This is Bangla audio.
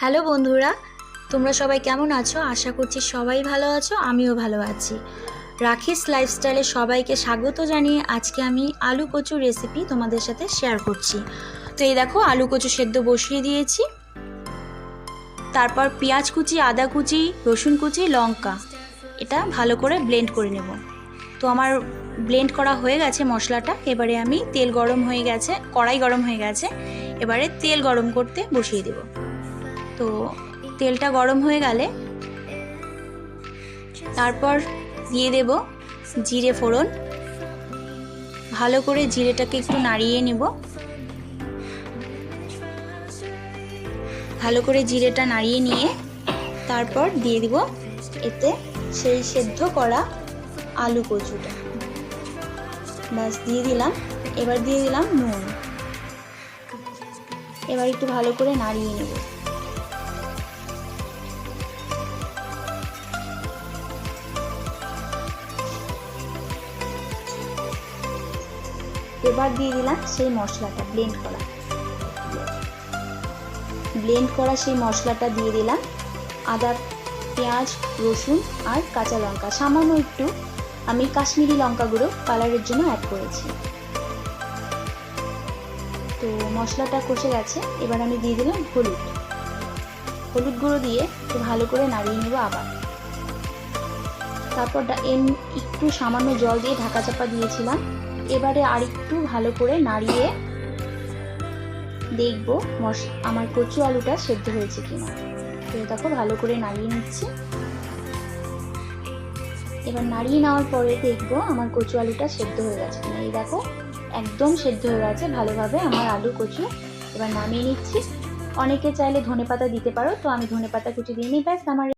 হ্যালো বন্ধুরা, তোমরা সবাই কেমন আছো? আশা করছি সবাই ভালো আছো, আমিও ভালো আছি। রাখিস লাইফস্টাইলে সবাইকে স্বাগত জানিয়ে আজকে আমি আলু কচু রেসিপি তোমাদের সাথে শেয়ার করছি। তো এই দেখো, আলু কচু সেদ্ধ বসিয়ে দিয়েছি। তারপর পেঁয়াজ কুচি, আদা কুচি, রসুন কুচি, লঙ্কা এটা ভালো করে ব্লেন্ড করে নেব। তো আমার ব্লেন্ড করা হয়ে গেছে মশলাটা। এবারে আমি তেল গরম হয়ে গেছে, কড়াই গরম হয়ে গেছে, এবারে তেল গরম করতে বসিয়ে দেব। তো তেলটা গরম হয়ে গেলে তারপর দিয়ে দেব জিরে ফোড়ন। ভালো করে জিরেটাকে একটু নাড়িয়ে নেব। ভালো করে জিরেটা নাড়িয়ে নিয়ে তারপর দিয়ে দিব এতে সেই সেদ্ধ করা আলু কচুটা। ব্যাস দিয়ে দিলাম। এবার দিয়ে দিলাম নুন। এবার একটু ভালো করে নাড়িয়ে নেব। এবার দিয়ে দিলাম সেই মশলাটা, ব্লেন্ড করা সেই মশলাটা দিয়ে দিলাম। আদা, পেঁয়াজ, রসুন আর কাঁচা লঙ্কা, সামান্য একটু আমি কাশ্মীরি লঙ্কা গুঁড়ো কালারের জন্য অ্যাড করেছি। তো মশলাটা কষে গেছে। এবার আমি দিয়ে দিলাম হলুদ গুঁড়ো দিয়ে একটু ভালো করে নাড়িয়ে নেব আবার। তারপর একটু সামান্য জল দিয়ে ঢাকা চাপা দিয়েছিলাম। এবারে আরেকটু ভালো করে নাড়িয়ে দেখব আমার কচু আলুটা সেদ্ধ হয়েছে কিনা। তো দেখো, ভালো করে নাড়িয়ে নিচ্ছি। এবার নাড়িয়ে নেওয়ার পরে দেখবো আমার কচু আলুটা সেদ্ধ হয়ে গেছে কিনা। এই দেখো, একদম সেদ্ধ হয়ে গেছে ভালোভাবে আমার আলু কচু। এবার নামিয়ে নিচ্ছি। অনেকে চাইলে ধনেপাতা দিতে পারো, তো আমি ধনেপাতা কুচি দিয়ে নিই। ব্যাস আমার